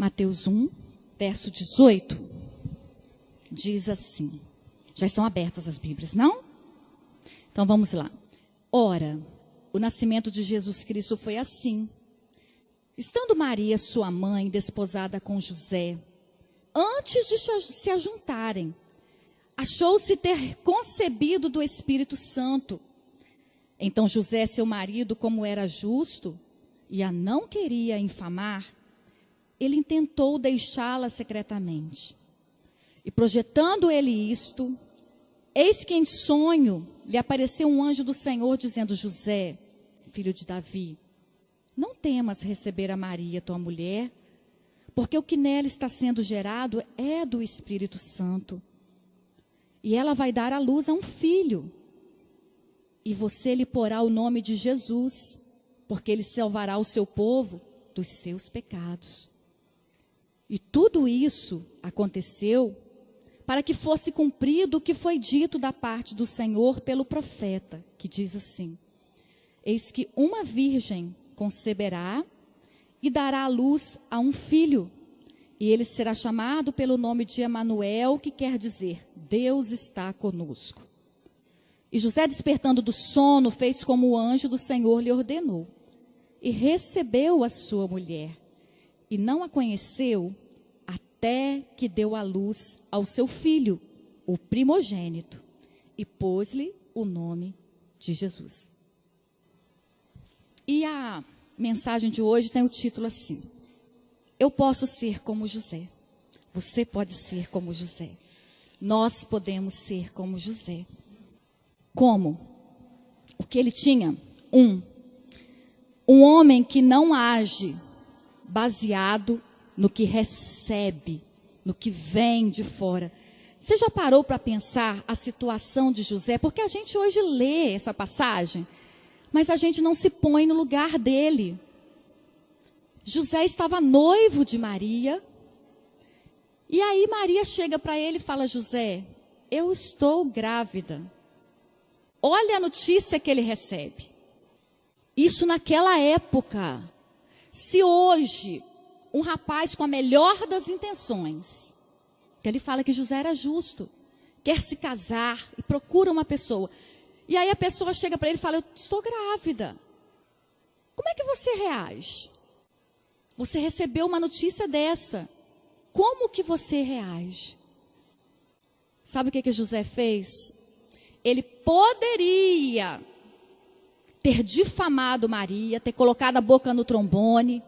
Mateus 1, verso 18, diz assim. Já estão abertas as Bíblias, não? Então vamos lá. Ora, o nascimento de Jesus Cristo foi assim. Estando Maria, sua mãe, desposada com José, antes de se ajuntarem, achou-se ter concebido do Espírito Santo. Então José, seu marido, como era justo e a não queria infamar, ele intentou deixá-la secretamente. E projetando ele isto, eis que em sonho lhe apareceu um anjo do Senhor dizendo: José, filho de Davi, não temas receber a Maria, tua mulher, porque o que nela está sendo gerado é do Espírito Santo. E ela vai dar à luz a um filho, e você lhe porá o nome de Jesus, porque ele salvará o seu povo dos seus pecados. E tudo isso aconteceu para que fosse cumprido o que foi dito da parte do Senhor pelo profeta, que diz assim: eis que uma virgem conceberá e dará à luz a um filho, e ele será chamado pelo nome de Emanuel, que quer dizer, Deus está conosco. E José, despertando do sono, fez como o anjo do Senhor lhe ordenou, e recebeu a sua mulher, e não a conheceu, até que deu à luz ao seu filho, o primogênito, e pôs-lhe o nome de Jesus. E a mensagem de hoje tem o título assim: eu posso ser como José. Você pode ser como José. Nós podemos ser como José. Como? O que ele tinha? Um homem que não age baseado no que recebe, no que vem de fora. Você já parou para pensar a situação de José? Porque a gente hoje lê essa passagem, mas a gente não se põe no lugar dele. José estava noivo de Maria, e aí Maria chega para ele e fala: José, eu estou grávida. Olha a notícia que ele recebe. Isso naquela época. Se hoje um rapaz com a melhor das intenções, que ele fala que José era justo, quer se casar e procura uma pessoa, e aí a pessoa chega para ele e fala: eu estou grávida. Como é que você reage? Você recebeu uma notícia dessa. Como que você reage? Sabe o que José fez? Ele poderia ter difamado Maria, ter colocado a boca no trombone,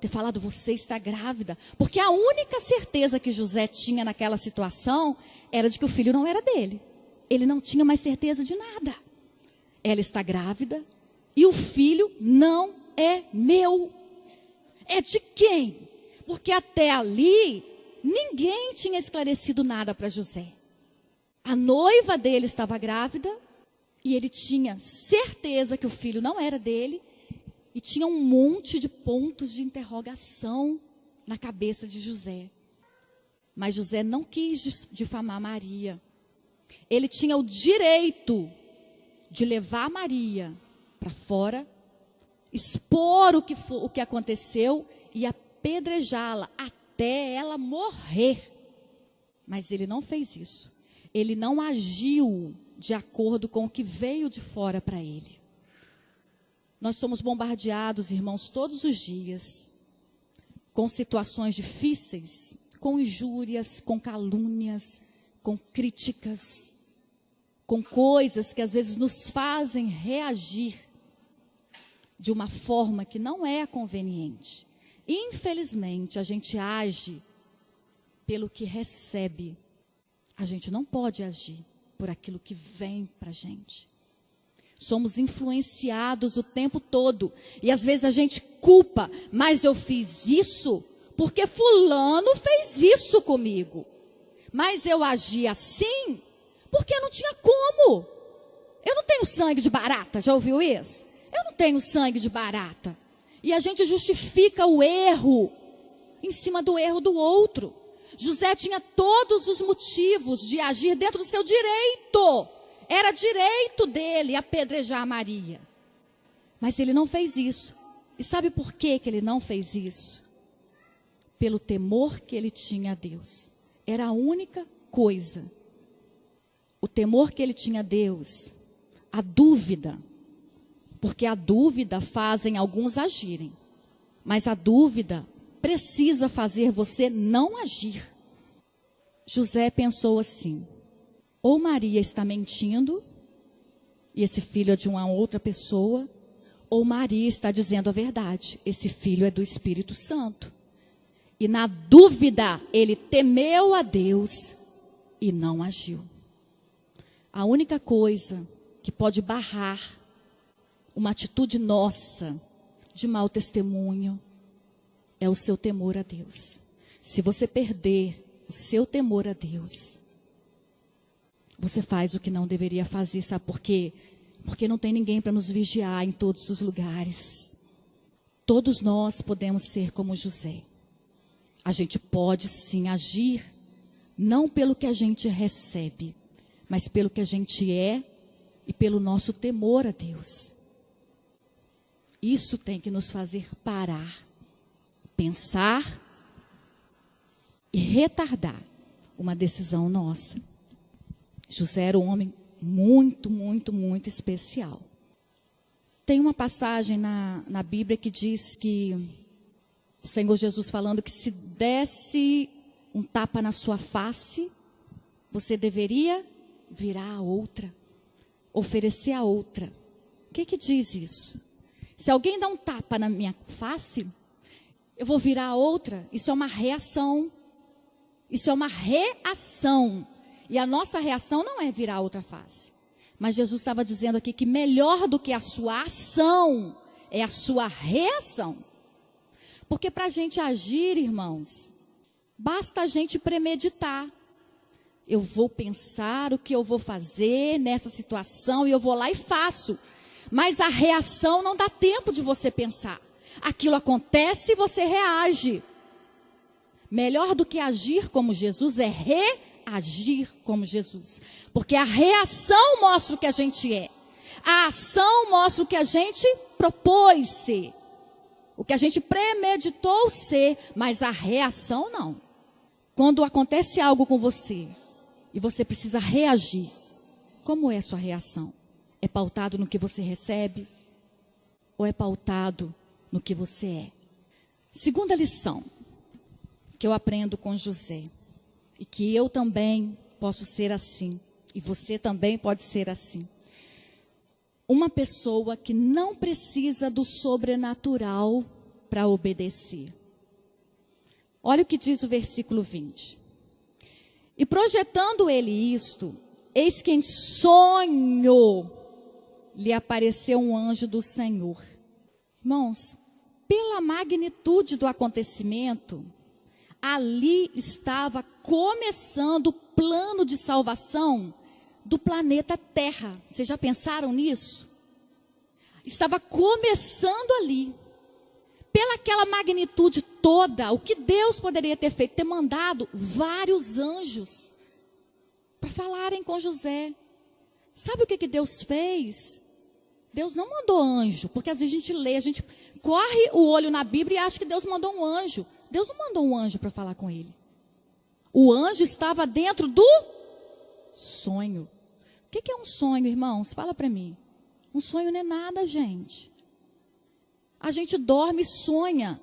ter falado: você está grávida. Porque a única certeza que José tinha naquela situação era de que o filho não era dele. Ele não tinha mais certeza de nada. Ela está grávida e o filho não é meu. É de quem? Porque até ali ninguém tinha esclarecido nada para José. A noiva dele estava grávida e ele tinha certeza que o filho não era dele, e tinha um monte de pontos de interrogação na cabeça de José. Mas José não quis difamar Maria. Ele tinha o direito de levar Maria para fora, expor o que aconteceu e apedrejá-la até ela morrer. Mas ele não fez isso. Ele não agiu de acordo com o que veio de fora para ele. Nós somos bombardeados, irmãos, todos os dias, com situações difíceis, com injúrias, com calúnias, com críticas, com coisas que às vezes nos fazem reagir de uma forma que não é conveniente. Infelizmente, a gente age pelo que recebe. A gente não pode agir por aquilo que vem para a gente. Somos influenciados o tempo todo. E às vezes a gente culpa: mas eu fiz isso porque fulano fez isso comigo. Mas eu agi assim porque não tinha como. Eu não tenho sangue de barata, já ouviu isso? Eu não tenho sangue de barata. E a gente justifica o erro em cima do erro do outro. José tinha todos os motivos de agir dentro do seu direito. Era direito dele apedrejar Maria. Mas ele não fez isso. E sabe por que ele não fez isso? pelo temor que ele tinha a Deus. Era a única coisa. O temor que ele tinha a Deus, a dúvida, porque a dúvida fazem alguns agirem, mas a dúvida precisa fazer você não agir. José pensou assim: ou Maria está mentindo, e esse filho é de uma outra pessoa, ou Maria está dizendo a verdade, esse filho é do Espírito Santo. E na dúvida, ele temeu a Deus e não agiu. A única coisa que pode barrar uma atitude nossa de mau testemunho é o seu temor a Deus. Se você perder o seu temor a Deus, você faz o que não deveria fazer, sabe por quê? Porque não tem ninguém para nos vigiar em todos os lugares. Todos nós podemos ser como José. A gente pode sim agir, não pelo que a gente recebe, mas pelo que a gente é e pelo nosso temor a Deus. Isso tem que nos fazer parar, pensar e retardar uma decisão nossa. José era um homem muito, muito, muito especial. Tem uma passagem na Bíblia que diz que o Senhor Jesus falando que se desse um tapa na sua face, você deveria virar a outra, oferecer a outra. O que diz isso? Se alguém dá um tapa na minha face, eu vou virar a outra. Isso é uma reação. Isso é uma reação. E a nossa reação não é virar a outra face. Mas Jesus estava dizendo aqui que melhor do que a sua ação é a sua reação. Porque para a gente agir, irmãos, basta a gente premeditar. Eu vou pensar o que eu vou fazer nessa situação e eu vou lá e faço. Mas a reação não dá tempo de você pensar. Aquilo acontece e você reage. Melhor do que agir como Jesus é reagir como Jesus. Porque a reação mostra o que a gente é. A ação mostra o que a gente propôs ser. O que a gente premeditou ser. Mas a reação não. Quando acontece algo com você e você precisa reagir, como é a sua reação? É pautado no que você recebe? Ou é pautado no que você é? Segunda lição que eu aprendo com José, e que eu também posso ser assim, e você também pode ser assim. Uma pessoa que não precisa do sobrenatural para obedecer. Olha o que diz o versículo 20. E projetando ele isto, eis que em sonho lhe apareceu um anjo do Senhor. Irmãos, pela magnitude do acontecimento, ali estava começando o plano de salvação do planeta Terra. Vocês já pensaram nisso? Estava começando ali. Pela aquela magnitude toda, o que Deus poderia ter feito? Ter mandado vários anjos para falarem com José. Sabe o que Deus fez? Deus não mandou anjo, porque às vezes a gente lê, a gente corre o olho na Bíblia e acha que Deus mandou um anjo. Deus não mandou um anjo para falar com ele. O anjo estava dentro do sonho. O que é um sonho, irmãos? Fala para mim. Um sonho não é nada, gente. A gente dorme e sonha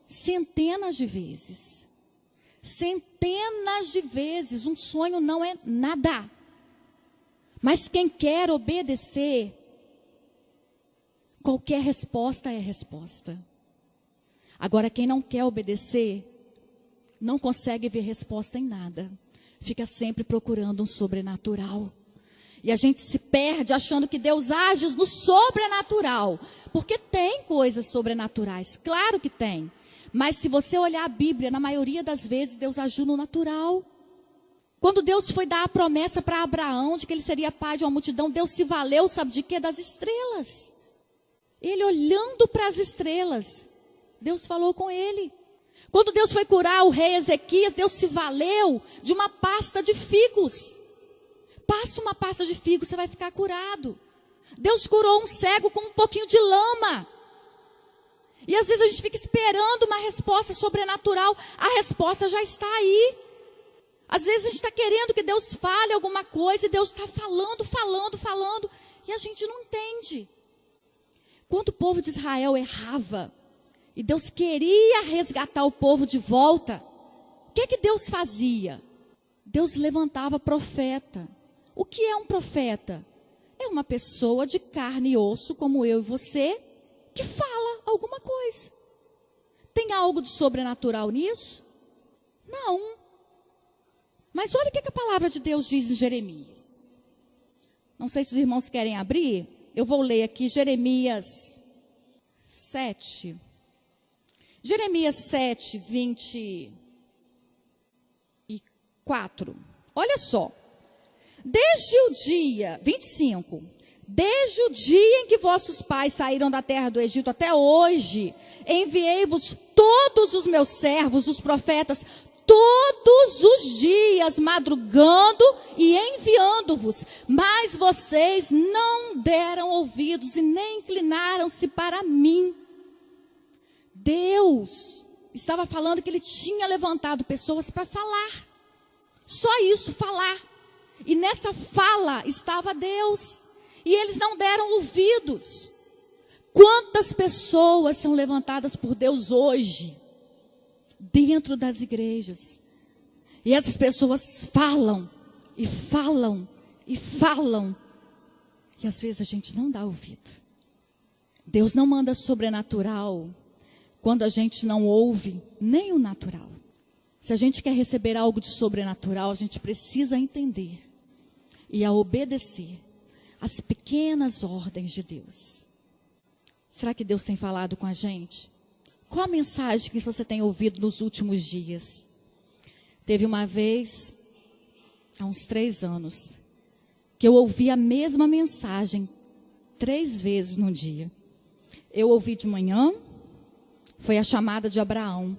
centenas de vezes. Centenas de vezes. Um sonho não é nada. Mas quem quer obedecer, qualquer resposta é resposta. Agora, quem não quer obedecer, não consegue ver resposta em nada. Fica sempre procurando um sobrenatural. E a gente se perde achando que Deus age no sobrenatural. Porque tem coisas sobrenaturais, claro que tem. Mas se você olhar a Bíblia, na maioria das vezes, Deus agiu no natural. Quando Deus foi dar a promessa para Abraão de que ele seria pai de uma multidão, Deus se valeu, sabe de quê? Das estrelas. Ele olhando para as estrelas, Deus falou com ele. Quando Deus foi curar o rei Ezequias, Deus se valeu de uma pasta de figos. Passa uma pasta de figos, você vai ficar curado. Deus curou um cego com um pouquinho de lama. E às vezes a gente fica esperando uma resposta sobrenatural, a resposta já está aí. Às vezes a gente está querendo que Deus fale alguma coisa, e Deus está falando, e a gente não entende. Quando o povo de Israel errava, e Deus queria resgatar o povo de volta, o que Deus fazia? Deus levantava profeta. O que é um profeta? É uma pessoa de carne e osso, como eu e você, que fala alguma coisa. Tem algo de sobrenatural nisso? Não. Mas olha o que a palavra de Deus diz em Jeremias. Não sei se os irmãos querem abrir. Eu vou ler aqui Jeremias 7. Jeremias 7, 24. Olha só. Desde o dia, 25. Desde o dia em que vossos pais saíram da terra do Egito até hoje, enviei-vos todos os meus servos, os profetas, todos os dias, madrugando e enviando-vos. Mas vocês não deram ouvidos e nem inclinaram-se para mim. Deus estava falando que Ele tinha levantado pessoas para falar. Só isso, falar. E nessa fala estava Deus. E eles não deram ouvidos. Quantas pessoas são levantadas por Deus hoje, dentro das igrejas? E essas pessoas falam, e falam, e falam. E às vezes a gente não dá ouvido. Deus não manda sobrenatural quando a gente não ouve nem o natural. Se a gente quer receber algo de sobrenatural, a gente precisa entender e a obedecer as pequenas ordens de Deus. Será que Deus tem falado com a gente? Qual a mensagem que você tem ouvido nos últimos dias? Teve uma vez, há uns 3 anos, que eu ouvi a mesma mensagem 3 vezes num dia. Eu ouvi de manhã, foi a chamada de Abraão.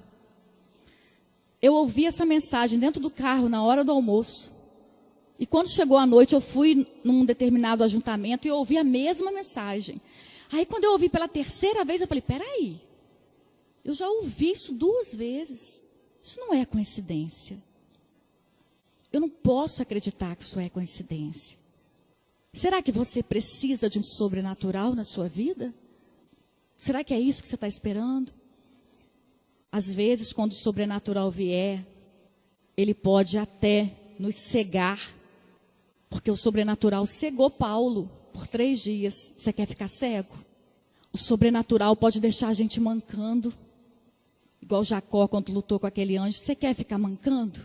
Eu ouvi essa mensagem dentro do carro na hora do almoço. E quando chegou a noite, eu fui num determinado ajuntamento e eu ouvi a mesma mensagem. Aí quando eu ouvi pela 3ª vez, eu falei, peraí, eu já ouvi isso 2 vezes. Isso não é coincidência. Eu não posso acreditar que isso é coincidência. Será que você precisa de um sobrenatural na sua vida? Será que é isso que você está esperando? Às vezes, quando o sobrenatural vier, ele pode até nos cegar. Porque o sobrenatural cegou Paulo por 3 dias. Você quer ficar cego? O sobrenatural pode deixar a gente mancando. Igual Jacó quando lutou com aquele anjo. Você quer ficar mancando?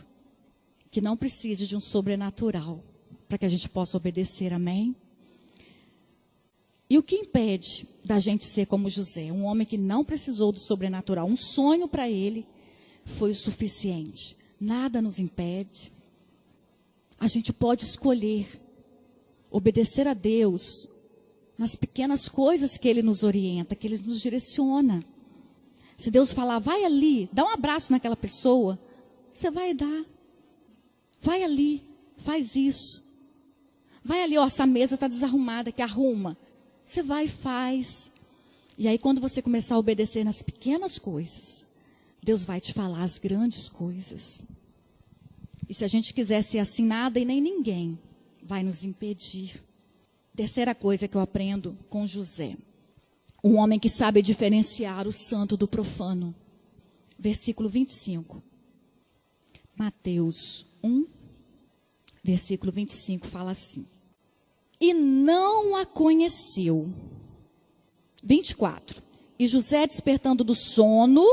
Que não precise de um sobrenatural para que a gente possa obedecer, amém? E o que impede da gente ser como José? Um homem que não precisou do sobrenatural. Um sonho para ele foi o suficiente. Nada nos impede. A gente pode escolher obedecer a Deus nas pequenas coisas que Ele nos orienta, que Ele nos direciona. Se Deus falar, vai ali, dá um abraço naquela pessoa, você vai dar. Vai ali, faz isso. Vai ali, ó, essa mesa está desarrumada, que arruma. Você vai e faz. E aí quando você começar a obedecer nas pequenas coisas, Deus vai te falar as grandes coisas. E se a gente quiser ser assim, nada e nem ninguém vai nos impedir. 3ª coisa que eu aprendo com José. Um homem que sabe diferenciar o santo do profano. Versículo 25. Mateus 1, versículo 25, fala assim. E não a conheceu. 24. E José, despertando do sono,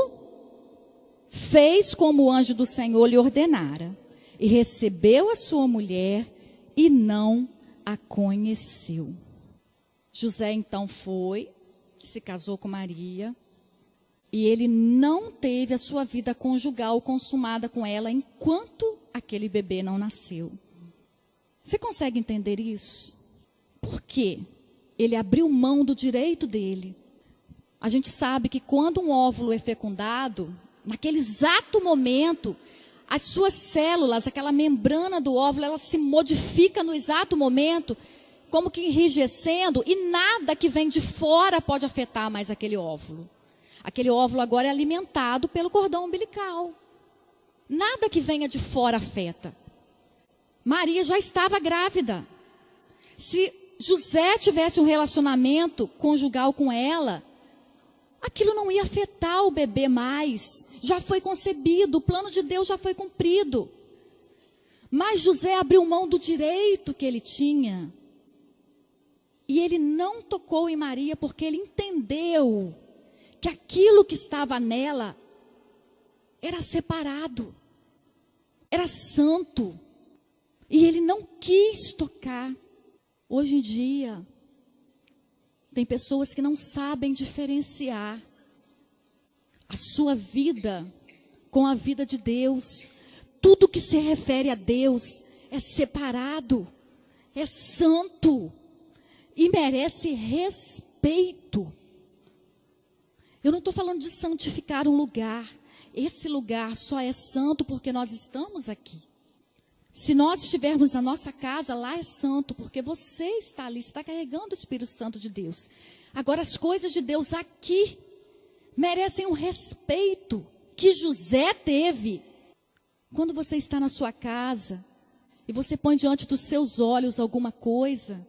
fez como o anjo do Senhor lhe ordenara. E recebeu a sua mulher e não a conheceu. José então foi, se casou com Maria, e ele não teve a sua vida conjugal consumada com ela enquanto aquele bebê não nasceu. Você consegue entender isso? Por quê? Ele abriu mão do direito dele. A gente sabe que quando um óvulo é fecundado, naquele exato momento, as suas células, aquela membrana do óvulo, ela se modifica no exato momento, como que enrijecendo, e nada que vem de fora pode afetar mais aquele óvulo. Aquele óvulo agora é alimentado pelo cordão umbilical. Nada que venha de fora afeta. Maria já estava grávida. Se José tivesse um relacionamento conjugal com ela, aquilo não ia afetar o bebê mais. Já foi concebido, o plano de Deus já foi cumprido. Mas José abriu mão do direito que ele tinha. E ele não tocou em Maria porque ele entendeu que aquilo que estava nela era separado, era santo. E ele não quis tocar. Hoje em dia, tem pessoas que não sabem diferenciar a sua vida com a vida de Deus. Tudo que se refere a Deus é separado, é santo e merece respeito. Eu não estou falando de santificar um lugar. Esse lugar só é santo porque nós estamos aqui. Se nós estivermos na nossa casa, lá é santo, porque você está ali, você está carregando o Espírito Santo de Deus. Agora, as coisas de Deus aqui merecem um respeito que José teve. Quando você está na sua casa e você põe diante dos seus olhos alguma coisa,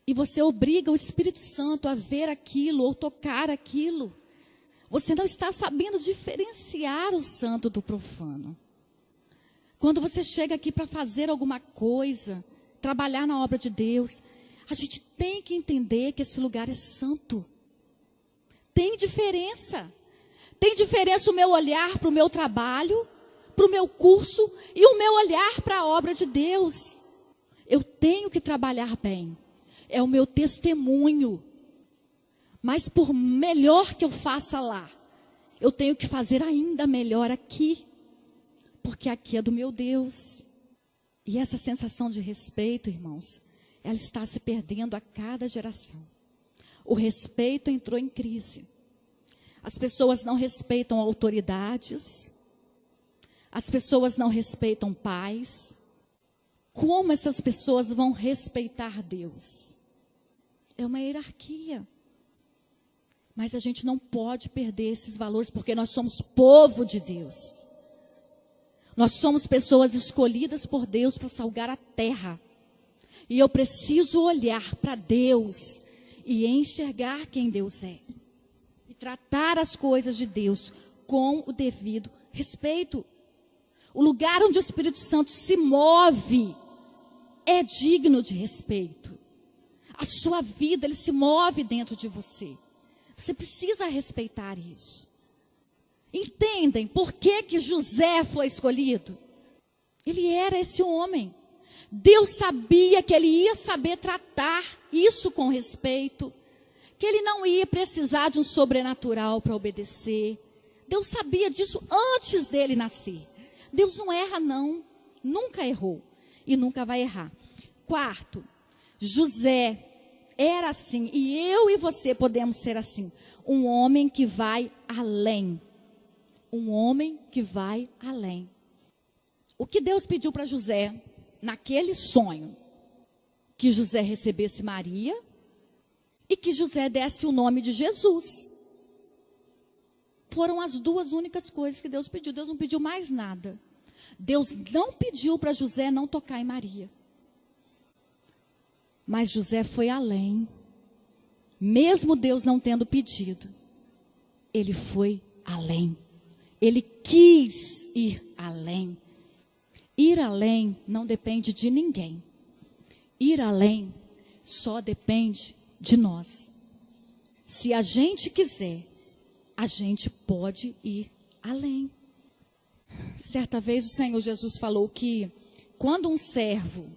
e você obriga o Espírito Santo a ver aquilo ou tocar aquilo, você não está sabendo diferenciar o santo do profano. Quando você chega aqui para fazer alguma coisa, trabalhar na obra de Deus, a gente tem que entender que esse lugar é santo. Tem diferença. Tem diferença o meu olhar para o meu trabalho, para o meu curso e o meu olhar para a obra de Deus. Eu tenho que trabalhar bem. É o meu testemunho. Mas por melhor que eu faça lá, eu tenho que fazer ainda melhor aqui. Porque aqui é do meu Deus. E essa sensação de respeito, irmãos, ela está se perdendo a cada geração. O respeito entrou em crise. As pessoas não respeitam autoridades. As pessoas não respeitam pais. Como essas pessoas vão respeitar Deus? É uma hierarquia. Mas a gente não pode perder esses valores, porque nós somos povo de Deus. Nós somos pessoas escolhidas por Deus para salgar a terra. E eu preciso olhar para Deus e enxergar quem Deus é. E tratar as coisas de Deus com o devido respeito. O lugar onde o Espírito Santo se move é digno de respeito. A sua vida, ele se move dentro de você. Você precisa respeitar isso. Entendem por que José foi escolhido? Ele era esse homem. Deus sabia que ele ia saber tratar isso com respeito, que ele não ia precisar de um sobrenatural para obedecer. Deus sabia disso antes dele nascer. Deus não erra não, nunca errou e nunca vai errar. Quarto, José era assim, e eu e você podemos ser assim, um homem que vai além. Um homem que vai além. O que Deus pediu para José, naquele sonho, que José recebesse Maria e que José desse o nome de Jesus. Foram as duas únicas coisas que Deus pediu. Deus não pediu mais nada. Deus não pediu para José não tocar em Maria. Mas José foi além. Mesmo Deus não tendo pedido, ele foi além. Ele quis ir além. Ir além não depende de ninguém. Ir além só depende de nós. Se a gente quiser, a gente pode ir além. Certa vez o Senhor Jesus falou que quando um servo,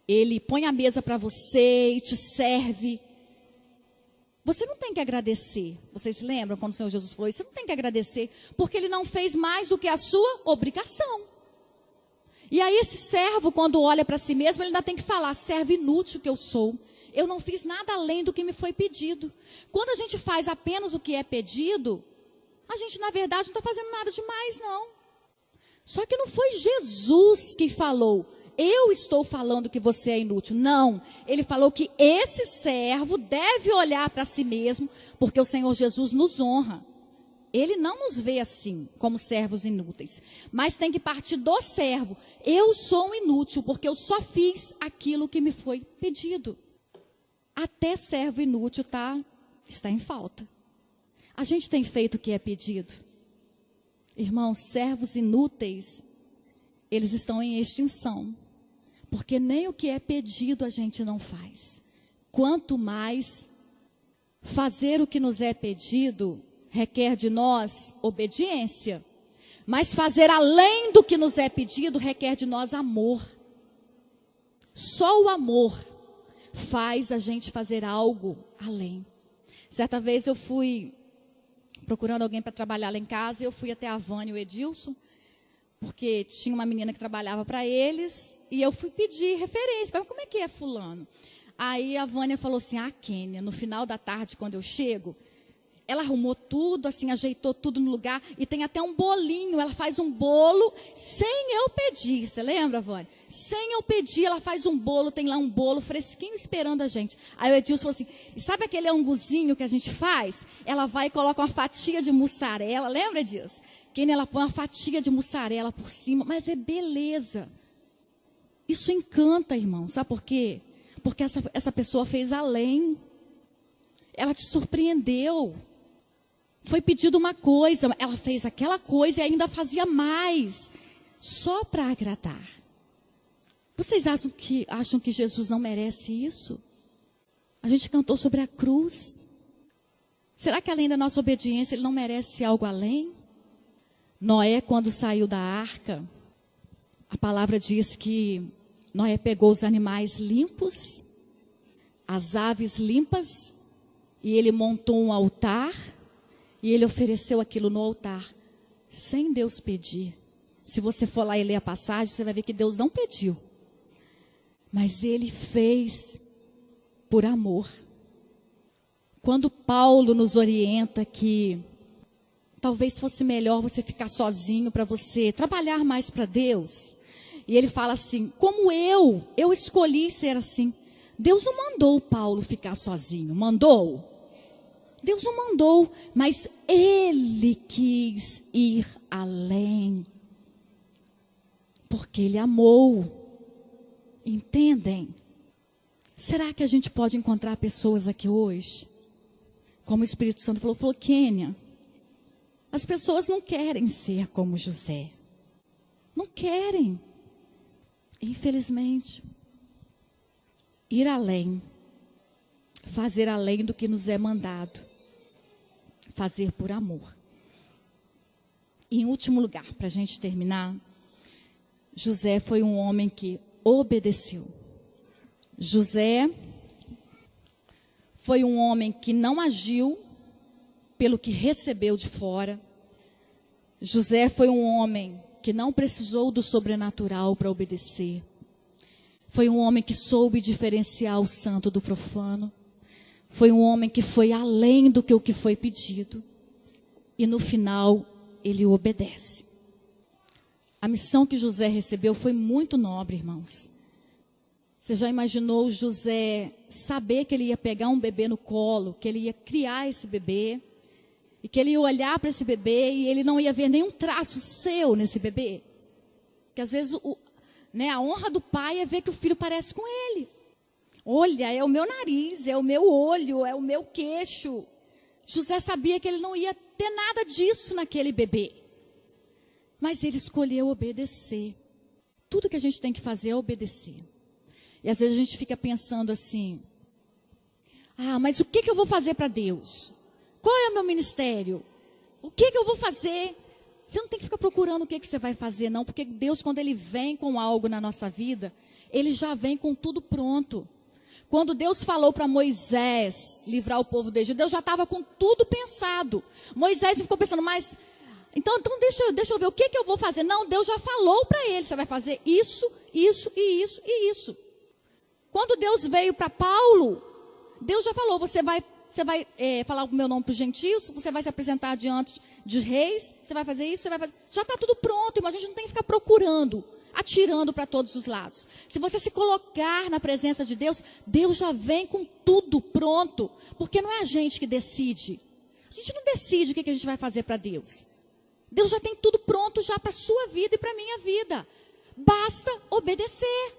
ele põe a mesa para você e te serve, você não tem que agradecer. Vocês lembram quando o Senhor Jesus falou isso? Você não tem que agradecer, porque ele não fez mais do que a sua obrigação. E aí esse servo, quando olha para si mesmo, ele ainda tem que falar: servo inútil que eu sou. Eu não fiz nada além do que me foi pedido. Quando a gente faz apenas o que é pedido, a gente, na verdade, não está fazendo nada demais, não. Só que não foi Jesus que falou: eu estou falando que você é inútil. Não, ele falou que esse servo deve olhar para si mesmo, porque o Senhor Jesus nos honra. Ele não nos vê assim, como servos inúteis, mas tem que partir do servo. Eu sou um inútil, porque eu só fiz aquilo que me foi pedido. Até servo inútil está em falta. A gente tem feito o que é pedido. Irmãos, servos inúteis, eles estão em extinção. Porque nem o que é pedido a gente não faz. Quanto mais fazer o que nos é pedido requer de nós obediência. Mas fazer além do que nos é pedido requer de nós amor. Só o amor faz a gente fazer algo além. Certa vez eu fui procurando alguém para trabalhar lá em casa, e eu fui até a Vânia e o Edilson, porque tinha uma menina que trabalhava para eles, e eu fui pedir referência, falei, como é que é fulano? Aí a Vânia falou assim, Kênia, no final da tarde, quando eu chego, ela arrumou tudo, assim, ajeitou tudo no lugar, e tem até um bolinho, ela faz um bolo sem eu pedir, você lembra, Vânia? Sem eu pedir, ela faz um bolo, tem lá um bolo fresquinho esperando a gente. Aí o Edilson falou assim, e sabe aquele anguzinho que a gente faz? Ela vai e coloca uma fatia de mussarela, lembra disso? Quem ela põe uma fatia de mussarela por cima, mas é beleza. Isso encanta, irmão, sabe por quê? Porque essa pessoa fez além, ela te surpreendeu. Foi pedido uma coisa, ela fez aquela coisa e ainda fazia mais, só para agradar. Vocês acham que Jesus não merece isso? A gente cantou sobre a cruz. Será que além da nossa obediência, ele não merece algo além? Noé, quando saiu da arca, a palavra diz que Noé pegou os animais limpos, as aves limpas, e ele montou um altar, e ele ofereceu aquilo no altar, sem Deus pedir. Se você for lá e ler a passagem, você vai ver que Deus não pediu. Mas ele fez por amor. Quando Paulo nos orienta que talvez fosse melhor você ficar sozinho para você trabalhar mais para Deus. E ele fala assim, como eu escolhi ser assim. Deus não mandou Paulo ficar sozinho, mandou? Deus não mandou, mas ele quis ir além. Porque ele amou. Entendem? Será que a gente pode encontrar pessoas aqui hoje? Como o Espírito Santo falou, Kênia, as pessoas não querem ser como José. Não querem. Infelizmente. Ir além. Fazer além do que nos é mandado. Fazer por amor. E em último lugar, para a gente terminar, José foi um homem que obedeceu. José foi um homem que não agiu pelo que recebeu de fora. José foi um homem que não precisou do sobrenatural para obedecer. Foi um homem que soube diferenciar o santo do profano. Foi um homem que foi além do que o que foi pedido. E no final, ele obedece. A missão que José recebeu foi muito nobre, irmãos. Você já imaginou José saber que ele ia pegar um bebê no colo, que ele ia criar esse bebê, e que ele ia olhar para esse bebê e ele não ia ver nenhum traço seu nesse bebê? Porque às vezes a honra do pai é ver que o filho parece com ele. Olha, é o meu nariz, é o meu olho, é o meu queixo. José sabia que ele não ia ter nada disso naquele bebê. Mas ele escolheu obedecer. Tudo que a gente tem que fazer é obedecer. E às vezes a gente fica pensando assim, mas o que eu vou fazer para Deus? Qual é o meu ministério? O que eu vou fazer? Você não tem que ficar procurando o que você vai fazer, não. Porque Deus, quando Ele vem com algo na nossa vida, Ele já vem com tudo pronto. Quando Deus falou para Moisés livrar o povo do Egito, Deus já estava com tudo pensado. Moisés ficou pensando, mas... Então deixa eu ver o que eu vou fazer. Não, Deus já falou para ele, você vai fazer isso, isso e isso e isso. Quando Deus veio para Paulo, Deus já falou, você vai falar o meu nome para os gentios, você vai se apresentar diante de reis, você vai fazer isso, você vai fazer... Já está tudo pronto, mas a gente não tem que ficar procurando atirando para todos os lados. Se você se colocar na presença de Deus, Deus já vem com tudo pronto. Porque não é a gente que decide. A gente não decide o que a gente vai fazer para Deus. Deus já tem tudo pronto já para a sua vida e para a minha vida. Basta obedecer.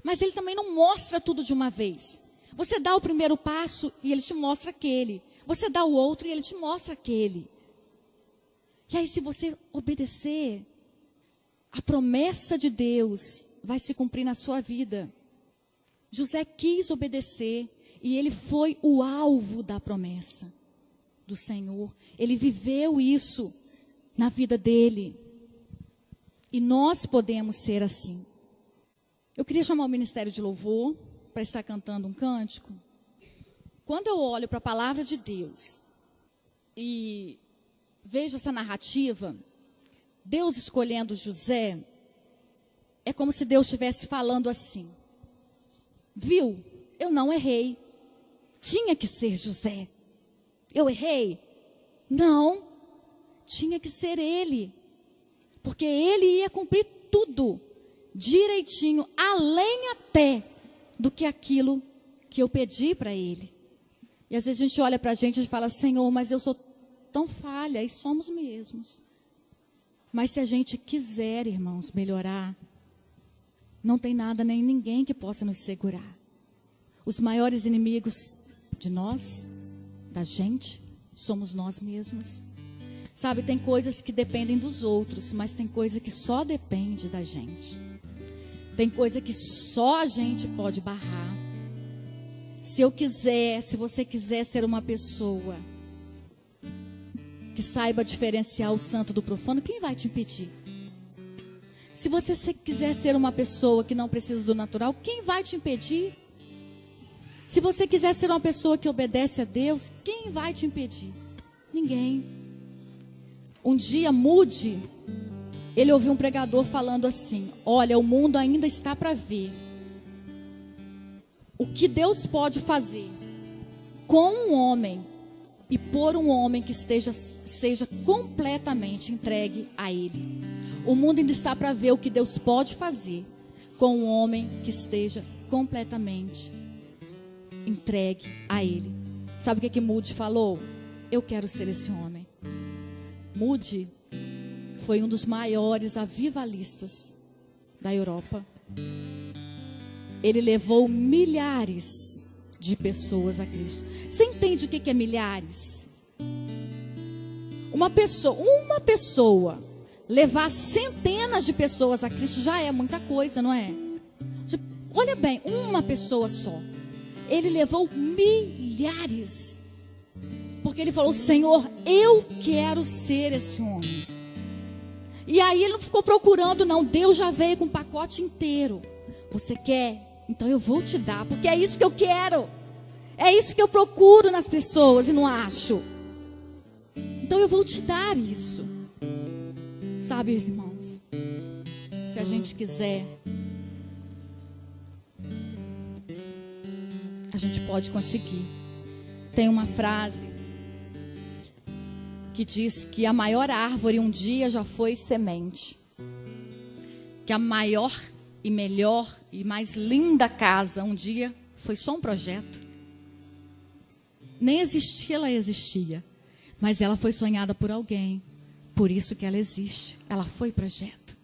Mas Ele também não mostra tudo de uma vez. Você dá o primeiro passo e Ele te mostra aquele. Você dá o outro e Ele te mostra aquele. E aí, se você obedecer, a promessa de Deus vai se cumprir na sua vida. José quis obedecer e ele foi o alvo da promessa do Senhor. Ele viveu isso na vida dele. E nós podemos ser assim. Eu queria chamar o Ministério de Louvor para estar cantando um cântico. Quando eu olho para a palavra de Deus e vejo essa narrativa, Deus escolhendo José, é como se Deus estivesse falando assim: viu, eu não errei, tinha que ser José. Eu errei? Não, tinha que ser ele, porque ele ia cumprir tudo direitinho, além até do que aquilo que eu pedi para ele. E às vezes a gente olha para a gente e fala: Senhor, mas eu sou tão falha, e somos mesmos. Mas se a gente quiser, irmãos, melhorar, não tem nada nem ninguém que possa nos segurar. Os maiores inimigos de nós, da gente, somos nós mesmos. Sabe, tem coisas que dependem dos outros, mas tem coisa que só depende da gente. Tem coisa que só a gente pode barrar. Se eu quiser, se você quiser ser uma pessoa que saiba diferenciar o santo do profano, quem vai te impedir? Se você quiser ser uma pessoa que não precisa do natural, quem vai te impedir? Se você quiser ser uma pessoa que obedece a Deus, quem vai te impedir? Ninguém. Um dia, Moody, ele ouviu um pregador falando assim: olha, o mundo ainda está para ver o que Deus pode fazer com um homem e por um homem que seja completamente entregue a Ele. O mundo ainda está para ver o que Deus pode fazer com um homem que esteja completamente entregue a Ele. Sabe o que Moody falou? Eu quero ser esse homem. Moody foi um dos maiores avivalistas da Europa. Ele levou milhares de pessoas a Cristo. Você entende o que é milhares? Uma pessoa levar centenas de pessoas a Cristo já é muita coisa, não é? Olha bem, uma pessoa só. Ele levou milhares. Porque ele falou: Senhor, eu quero ser esse homem. E aí ele não ficou procurando, não. Deus já veio com o pacote inteiro. Você quer? Então eu vou te dar, porque é isso que eu quero. É isso que eu procuro nas pessoas e não acho. Então eu vou te dar isso. Sabe, irmãos, se a gente quiser, a gente pode conseguir. Tem uma frase que diz que a maior árvore um dia já foi semente. Que a maior e melhor e mais linda casa um dia foi só um projeto. Nem existia, ela existia. Mas ela foi sonhada por alguém. Por isso que ela existe. Ela foi projeto.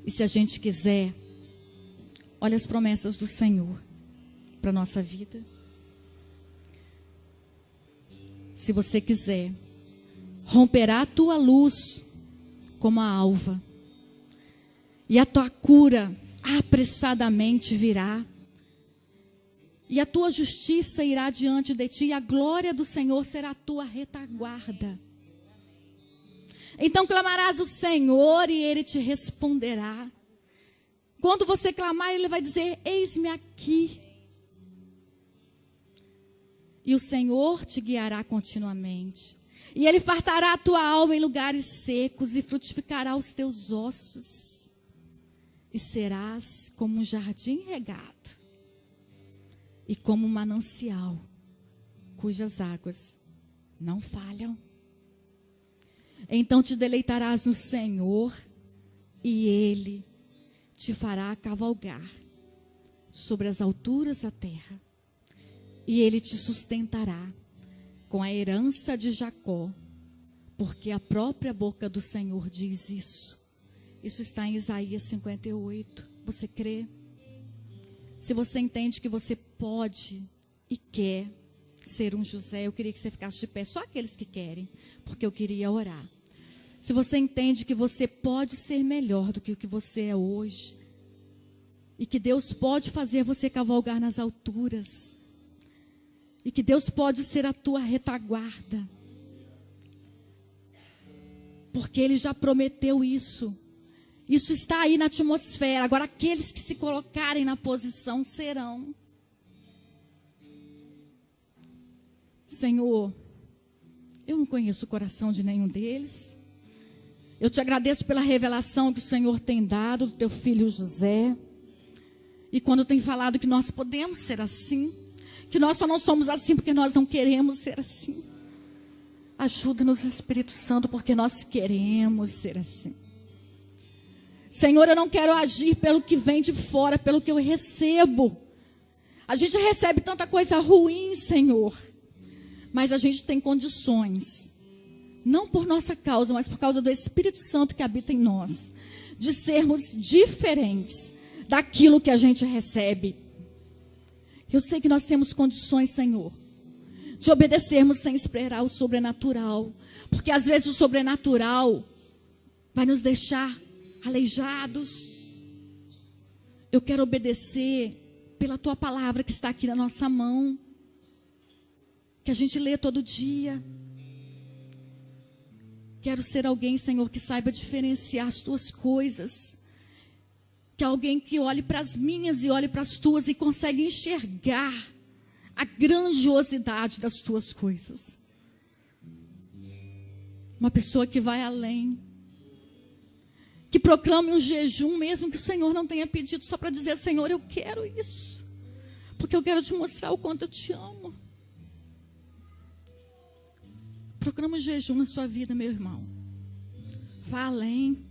E se a gente quiser, olha as promessas do Senhor para a nossa vida. Se você quiser, romperá a tua luz como a alva, e a tua cura apressadamente virá, e a tua justiça irá diante de ti, e a glória do Senhor será a tua retaguarda. Então clamarás o Senhor e Ele te responderá. Quando você clamar, Ele vai dizer: eis-me aqui. E o Senhor te guiará continuamente. E Ele fartará a tua alma em lugares secos e frutificará os teus ossos. E serás como um jardim regado e como um manancial cujas águas não falham. Então te deleitarás no Senhor e Ele te fará cavalgar sobre as alturas da terra, e Ele te sustentará com a herança de Jacó, porque a própria boca do Senhor diz isso. Isso está em Isaías 58. Você crê? Se você entende que você pode e quer ser um José, eu queria que você ficasse de pé, só aqueles que querem, porque eu queria orar. Se você entende que você pode ser melhor do que o que você é hoje, e que Deus pode fazer você cavalgar nas alturas, e que Deus pode ser a tua retaguarda, porque Ele já prometeu isso. Isso está aí na atmosfera. Agora, aqueles que se colocarem na posição serão. Senhor, eu não conheço o coração de nenhum deles. Eu te agradeço pela revelação que o Senhor tem dado do teu filho José. E quando tem falado que nós podemos ser assim, que nós só não somos assim porque nós não queremos ser assim. Ajuda-nos, Espírito Santo, porque nós queremos ser assim. Senhor, eu não quero agir pelo que vem de fora, pelo que eu recebo. A gente recebe tanta coisa ruim, Senhor, mas a gente tem condições, não por nossa causa, mas por causa do Espírito Santo que habita em nós, de sermos diferentes daquilo que a gente recebe. Eu sei que nós temos condições, Senhor, de obedecermos sem esperar o sobrenatural, porque às vezes o sobrenatural vai nos deixar aleijados. Eu quero obedecer pela tua palavra que está aqui na nossa mão, que a gente lê todo dia. Quero ser alguém, Senhor, que saiba diferenciar as tuas coisas, que é alguém que olhe para as minhas e olhe para as tuas e consegue enxergar a grandiosidade das tuas coisas. Uma pessoa que vai além, que proclame um jejum, mesmo que o Senhor não tenha pedido, só para dizer: Senhor, eu quero isso, porque eu quero te mostrar o quanto eu te amo. Proclama um jejum na sua vida, meu irmão. Vá além.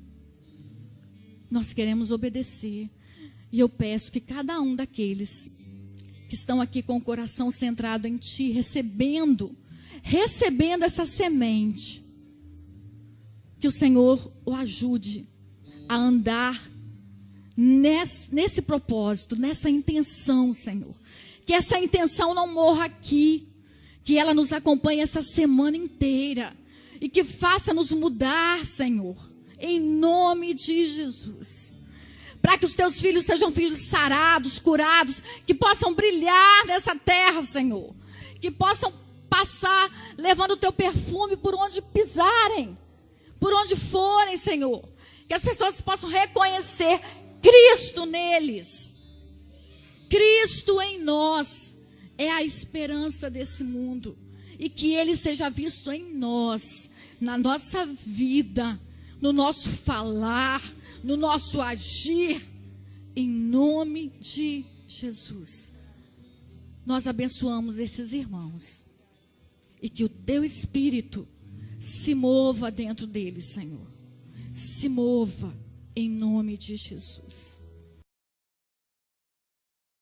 Nós queremos obedecer. E eu peço que cada um daqueles que estão aqui com o coração centrado em Ti, recebendo essa semente, que o Senhor o ajude a andar nesse propósito, nessa intenção, Senhor. Que essa intenção não morra aqui, que ela nos acompanhe essa semana inteira e que faça-nos mudar, Senhor, em nome de Jesus. Para que os teus filhos sejam filhos sarados, curados, que possam brilhar nessa terra, Senhor. Que possam passar levando o teu perfume por onde pisarem, por onde forem, Senhor. Que as pessoas possam reconhecer Cristo neles. Cristo em nós é a esperança desse mundo. E que Ele seja visto em nós, na nossa vida, no nosso falar, no nosso agir, em nome de Jesus. Nós abençoamos esses irmãos. E que o teu Espírito se mova dentro deles, Senhor. Se mova em nome de Jesus.